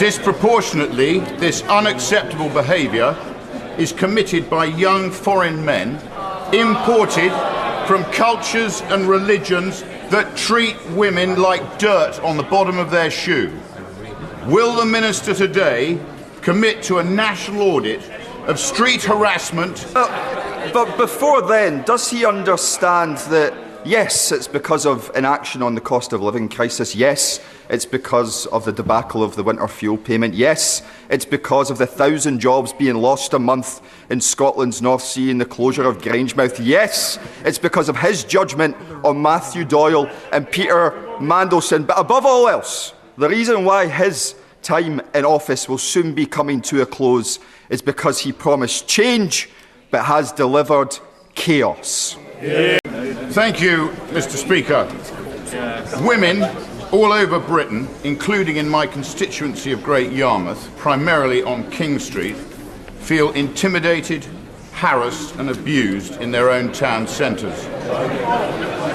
Disproportionately, this unacceptable behaviour is committed by young foreign men imported from cultures and religions that treat women like dirt on the bottom of their shoe. Will the Minister today commit to a national audit of street harassment? But before then, does he understand that, yes, it's because of inaction on the cost of living crisis, yes, it's because of the debacle of the winter fuel payment, yes, it's because of the 1,000 jobs being lost a month in Scotland's North Sea and the closure of Grangemouth, yes, it's because of his judgment on Matthew Doyle and Peter Mandelson, but above all else, the reason why his time in office will soon be coming to a close is because he promised change but has delivered chaos. Thank you, Mr. Speaker. Women all over Britain, including in my constituency of Great Yarmouth, primarily on King Street, feel intimidated, harassed and abused in their own town centres.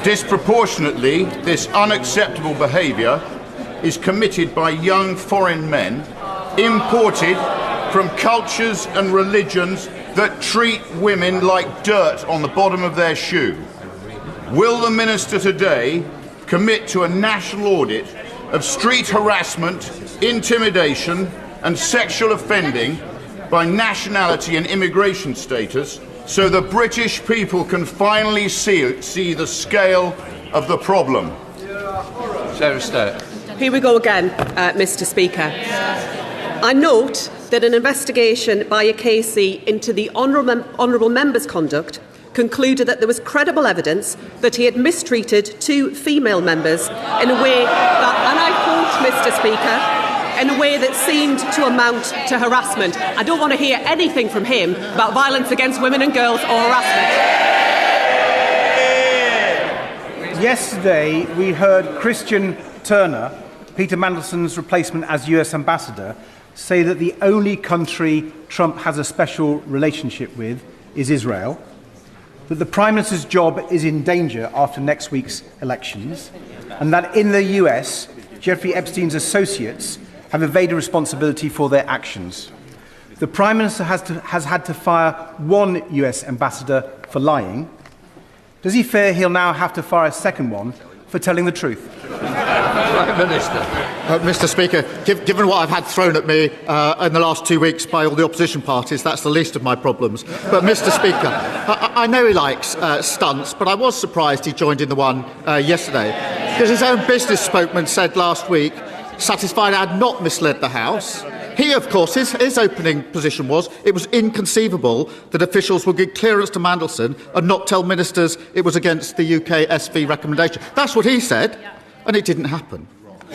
Disproportionately, this unacceptable behaviour is committed by young foreign men imported from cultures and religions that treat women like dirt on the bottom of their shoe. Will the Minister today commit to a national audit of street harassment, intimidation and sexual offending by nationality and immigration status so the British people can finally see the scale of the problem? Here we go again, Mr. Speaker. I note that an investigation by a KC into the honourable member's conduct concluded that there was credible evidence that he had mistreated two female members in a way that, and I quote, Mr. Speaker, in a way that seemed to amount to harassment. I don't want to hear anything from him about violence against women and girls or harassment. Yesterday, we heard Christian Turner, Peter Mandelson's replacement as US Ambassador, say that the only country Trump has a special relationship with is Israel, that the Prime Minister's job is in danger after next week's elections, and that in the US, Jeffrey Epstein's associates have evaded responsibility for their actions. The Prime Minister has had to fire one US ambassador for lying. Does he fear he'll now have to fire a second one for telling the truth? Prime Minister. Mr. Speaker, given what I've had thrown at me in the last 2 weeks by all the opposition parties, that's the least of my problems. But, Mr. Speaker, I know he likes stunts, but I was surprised he joined in the one yesterday, because his own business spokesman said last week, satisfied I had not misled the House. He, of course, his opening position was it was inconceivable that officials would give clearance to Mandelson and not tell ministers it was against the UK SV recommendation. That's what he said, and it didn't happen.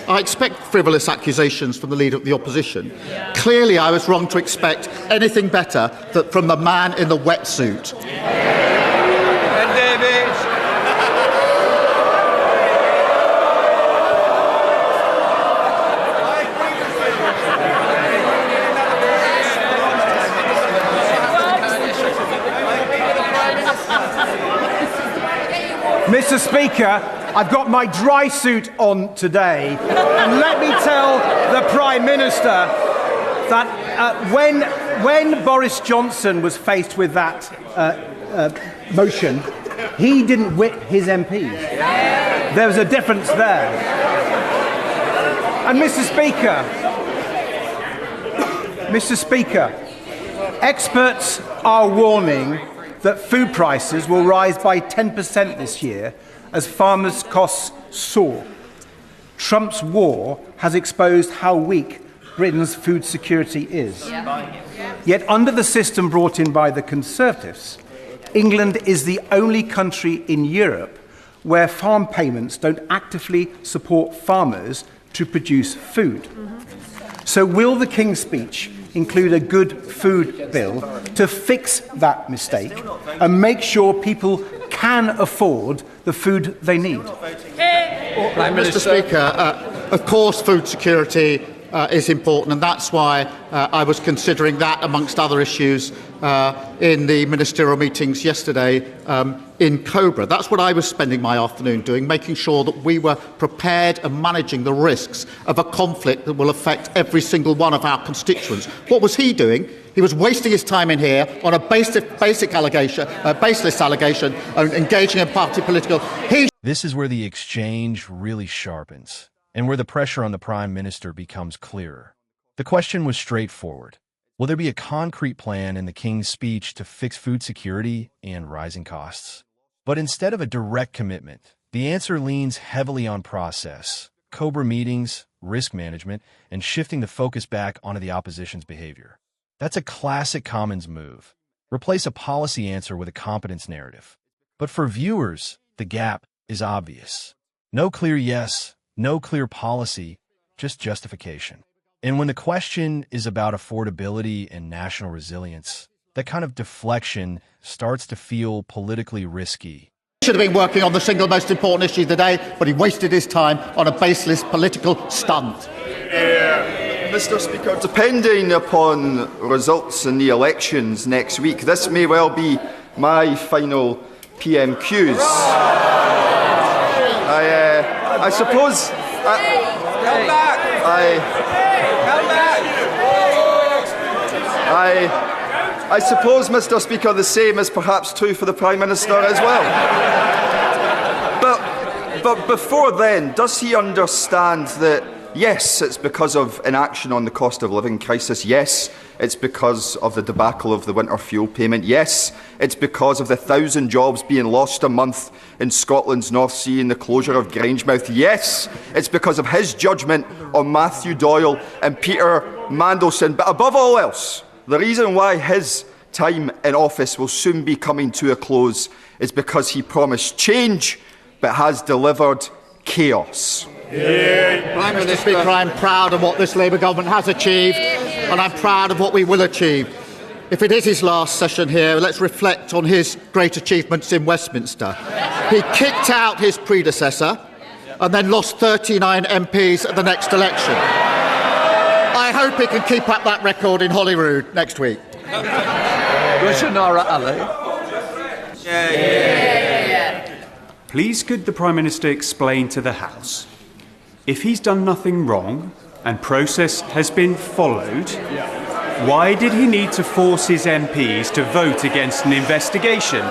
I expect frivolous accusations from the Leader of the Opposition. Clearly, I was wrong to expect anything better from the man in the wetsuit. Mr. Speaker, I've got my dry suit on today, and let me tell the Prime Minister that when Boris Johnson was faced with that motion, he didn't whip his MPs. There was a difference there. And Mr. Speaker, experts are warning that food prices will rise by 10% this year as farmers' costs soar. Trump's war has exposed how weak Britain's food security is. Yet under the system brought in by the Conservatives, England is the only country in Europe where farm payments don't actively support farmers to produce food. So will the King's Speech include a good food bill to fix that mistake and make sure people can afford the food they need? Mr. Speaker, of course food security is important, and that's why I was considering that amongst other issues in the ministerial meetings yesterday in Cobra. That's what I was spending my afternoon doing, making sure that we were prepared and managing the risks of a conflict that will affect every single one of our constituents. What was he doing? He was wasting his time in here on a baseless allegation, and engaging in party political. This is where the exchange really sharpens, and where the pressure on the Prime Minister becomes clearer. The question was straightforward. Will there be a concrete plan in the King's speech to fix food security and rising costs? But instead of a direct commitment, the answer leans heavily on process, Cobra meetings, risk management, and shifting the focus back onto the opposition's behavior. That's a classic Commons move. Replace a policy answer with a competence narrative. But for viewers, the gap is obvious. No clear yes, no clear policy, just justification. And when the question is about affordability and national resilience, that kind of deflection starts to feel politically risky. He should have been working on the single most important issue of the day, but he wasted his time on a baseless political stunt. Mr. Speaker, depending upon results in the elections next week, this may well be my final PMQs. I suppose. Come back! I suppose, Mr. Speaker, the same is perhaps true for the Prime Minister as well. But before then, does he understand that, yes, it's because of inaction on the cost of living crisis? Yes, it's because of the debacle of the winter fuel payment. Yes, it's because of the 1,000 jobs being lost a month in Scotland's North Sea and the closure of Grangemouth. Yes, it's because of his judgment on Matthew Doyle and Peter Mandelson. But above all else, the reason why his time in office will soon be coming to a close is because he promised change but has delivered chaos. Mr. Speaker, I'm proud of what this Labour government has achieved, and I'm proud of what we will achieve. If it is his last session here, let's reflect on his great achievements in Westminster. He kicked out his predecessor and then lost 39 MPs at the next election. I hope he can keep up that record in Holyrood next week. Please could the Prime Minister explain to the House, if he's done nothing wrong and process has been followed, why did he need to force his MPs to vote against an investigation?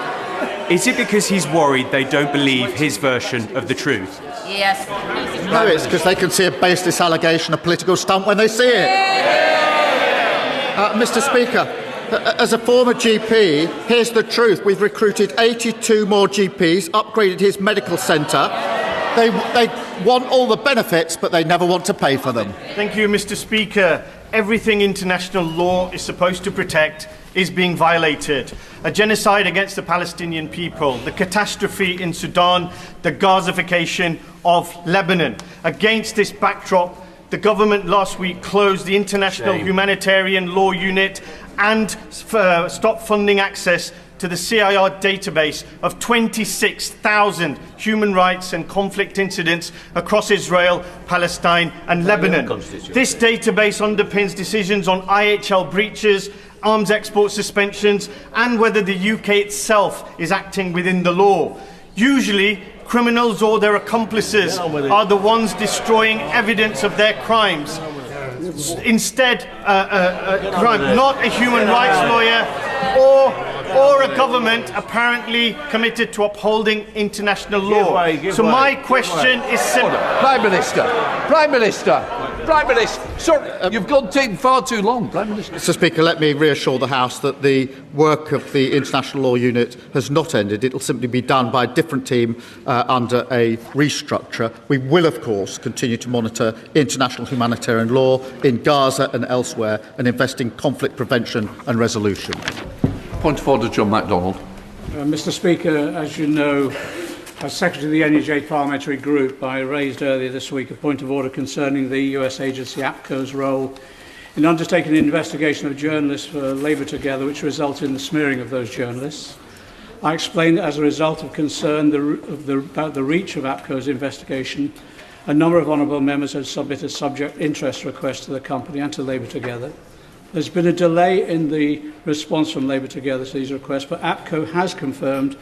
Is it because he's worried they don't believe his version of the truth? Yes. No, it's because they can see a baseless allegation, a political stunt when they see it. Mr. Speaker, as a former GP, here's the truth. We've recruited 82 more GPs, upgraded his medical centre. They want all the benefits, but they never want to pay for them. Thank you, Mr. Speaker. Everything international law is supposed to protect is being violated. A genocide against the Palestinian people, the catastrophe in Sudan, the Gazification of Lebanon. Against this backdrop, the government last week closed the International Humanitarian Law Unit and stopped funding access to the CIR database of 26,000 human rights and conflict incidents across Israel, Palestine and Lebanon. This database underpins decisions on IHL breaches, arms export suspensions and whether the UK itself is acting within the law. Usually, criminals or their accomplices are the ones destroying evidence of their crimes. Instead, not a human rights lawyer or a government apparently committed to upholding international law. So my question is simple. Prime Minister, Sir, you've taken far too long, Prime Minister. Mr. Speaker, let me reassure the House that the work of the International Law Unit has not ended. It will simply be done by a different team under a restructure. We will, of course, continue to monitor international humanitarian law in Gaza and elsewhere and invest in conflict prevention and resolution. Point of order, John MacDonald. Mr. Speaker, as you know, as Secretary of the NEJ Parliamentary Group, I raised earlier this week a point of order concerning the US agency APCO's role in undertaking an investigation of journalists for Labour Together, which resulted in the smearing of those journalists. I explained that as a result of concern about the reach of APCO's investigation A number of honourable members have submitted subject interest requests to the company and to Labour Together. There's been a delay in the response from Labour Together to these requests, but APCO has confirmed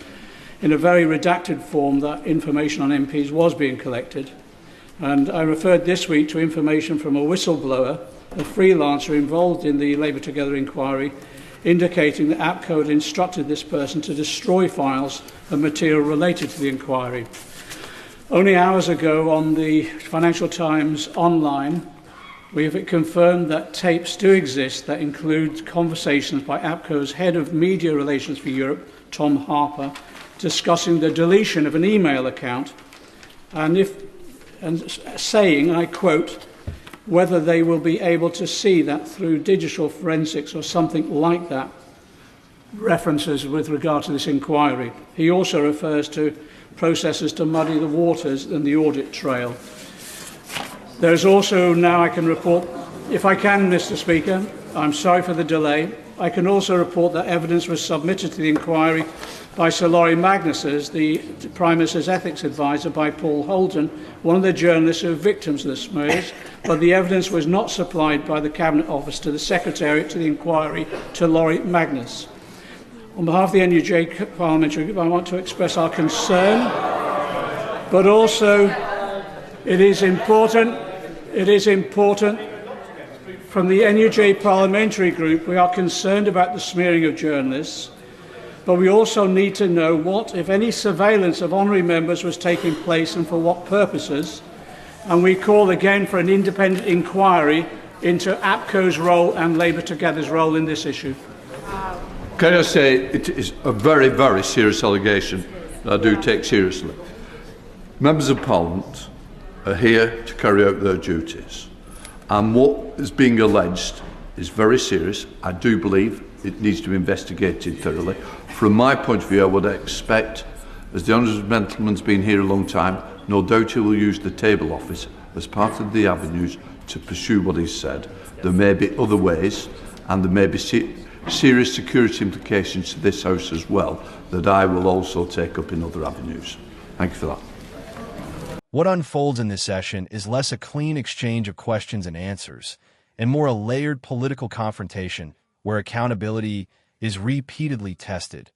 in a very redacted form that information on MPs was being collected. And I referred this week to information from a whistleblower, a freelancer involved in the Labour Together inquiry, indicating that APCO had instructed this person to destroy files and material related to the inquiry. Only hours ago on the Financial Times online, we have confirmed that tapes do exist that include conversations by APCO's head of media relations for Europe, Tom Harper, discussing the deletion of an email account and saying, and I quote, whether they will be able to see that through digital forensics or something like that, references with regard to this inquiry. He also refers to processes to muddy the waters in the audit trail. There is also now, I can report, if I can, Mr. Speaker, I'm sorry for the delay, I can also report that evidence was submitted to the inquiry by Sir Laurie Magnus, the Prime Minister's ethics advisor, by Paul Holden, one of the journalists who are victims of the smears, but the evidence was not supplied by the Cabinet Office to the Secretariat to the inquiry to Laurie Magnus. On behalf of the NUJ Parliamentary Group, I want to express our concern, but also it is important from the NUJ Parliamentary Group, we are concerned about the smearing of journalists, but we also need to know what, if any, surveillance of honorary members was taking place and for what purposes. And we call again for an independent inquiry into APCO's role and Labour Together's role in this issue. Can I say it is a very, very serious allegation that I do take seriously. Members of Parliament are here to carry out their duties, and what is being alleged is very serious. I do believe it needs to be investigated thoroughly. From my point of view, I would expect, as the honourable gentleman's been here a long time, no doubt he will use the table office as part of the avenues to pursue what he's said. There may be other ways, and there may be serious security implications to this House as well, that I will also take up in other avenues. Thank you for that. What unfolds in this session is less a clean exchange of questions and answers, and more a layered political confrontation where accountability is repeatedly tested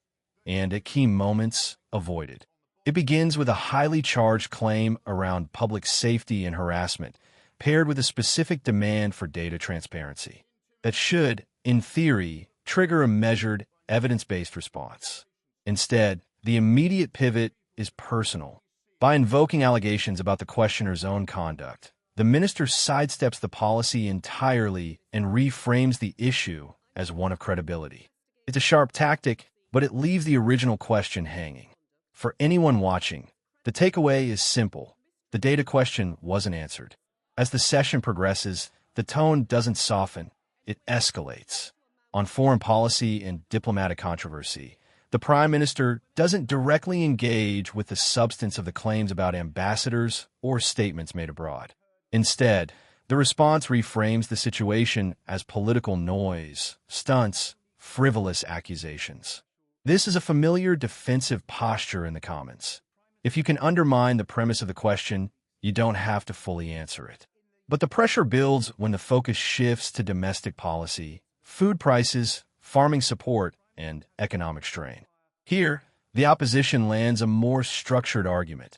and, at key moments, avoided. It begins with a highly charged claim around public safety and harassment, paired with a specific demand for data transparency that should, in theory, trigger a measured, evidence-based response. Instead, the immediate pivot is personal. By invoking allegations about the questioner's own conduct, the minister sidesteps the policy entirely and reframes the issue as one of credibility. It's a sharp tactic, but it leaves the original question hanging. For anyone watching, the takeaway is simple. The data question wasn't answered. As the session progresses, the tone doesn't soften, it escalates. On foreign policy and diplomatic controversy, the Prime Minister doesn't directly engage with the substance of the claims about ambassadors or statements made abroad. Instead, the response reframes the situation as political noise, stunts, frivolous accusations. This is a familiar defensive posture in the Commons. If you can undermine the premise of the question, you don't have to fully answer it. But the pressure builds when the focus shifts to domestic policy, food prices, farming support, and economic strain. Here, the opposition lands a more structured argument.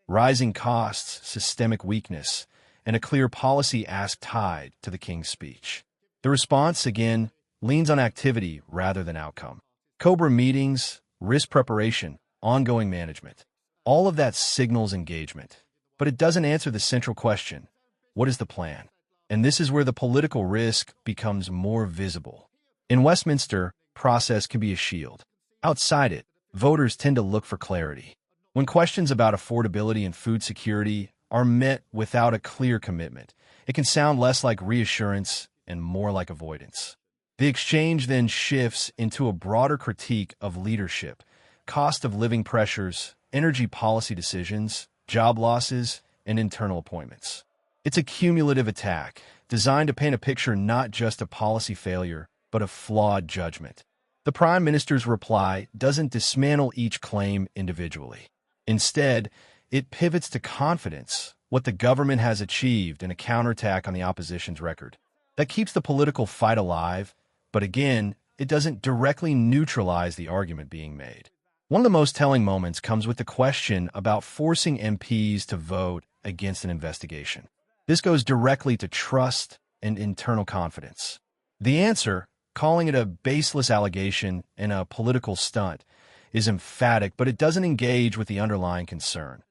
Rising costs, systemic weakness, and a clear policy ask tied to the King's speech. The response, again, leans on activity rather than outcome. COBRA meetings, risk preparation, ongoing management. All of that signals engagement, but it doesn't answer the central question: what is the plan? And this is where the political risk becomes more visible. In Westminster, process can be a shield. Outside it, voters tend to look for clarity. When questions about affordability and food security are met without a clear commitment, it can sound less like reassurance and more like avoidance. The exchange then shifts into a broader critique of leadership, cost of living pressures, energy policy decisions, job losses, and internal appointments. It's a cumulative attack designed to paint a picture not just of policy failure, but of flawed judgment. The Prime Minister's reply doesn't dismantle each claim individually. Instead, it pivots to confidence, what the government has achieved in a counterattack on the opposition's record. That keeps the political fight alive, but again, it doesn't directly neutralize the argument being made. One of the most telling moments comes with the question about forcing MPs to vote against an investigation. This goes directly to trust and internal confidence. The answer, calling it a baseless allegation and a political stunt, is emphatic, but it doesn't engage with the underlying concern.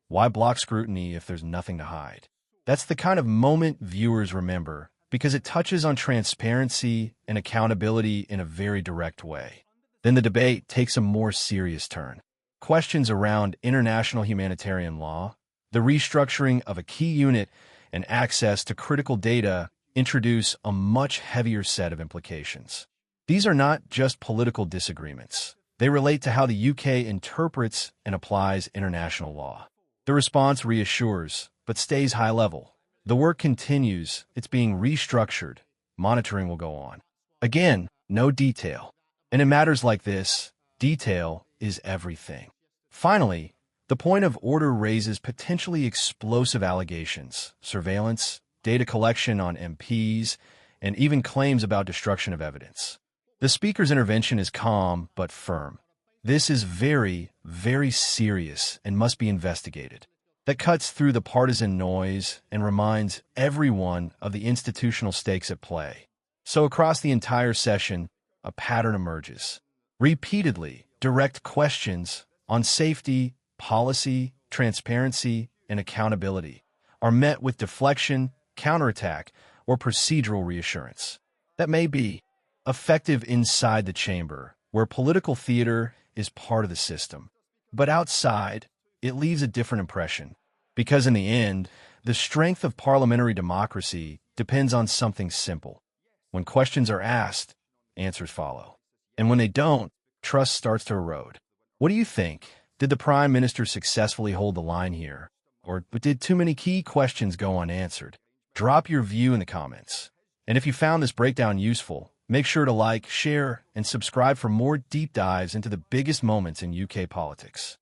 Why block scrutiny if there's nothing to hide? That's the kind of moment viewers remember because it touches on transparency and accountability in a very direct way. Then the debate takes a more serious turn. Questions around international humanitarian law, the restructuring of a key unit, and access to critical data introduce a much heavier set of implications. These are not just political disagreements. They relate to how the UK interprets and applies international law. The response reassures, but stays high level. The work continues, it's being restructured. Monitoring will go on. Again, no detail. And in matters like this, detail is everything. Finally, the point of order raises potentially explosive allegations, surveillance, data collection on MPs, and even claims about destruction of evidence. The Speaker's intervention is calm but firm. This is very, very serious and must be investigated. That cuts through the partisan noise and reminds everyone of the institutional stakes at play. So across the entire session, a pattern emerges. Repeatedly, direct questions on safety, policy, transparency, and accountability are met with deflection, counterattack, or procedural reassurance. That may be effective inside the chamber, where political theater is part of the system. But outside, it leaves a different impression. Because in the end, the strength of parliamentary democracy depends on something simple. When questions are asked, answers follow. And when they don't, trust starts to erode. What do you think? Did the Prime Minister successfully hold the line here? Or did too many key questions go unanswered? Drop your view in the comments. And if you found this breakdown useful, make sure to like, share, and subscribe for more deep dives into the biggest moments in UK politics.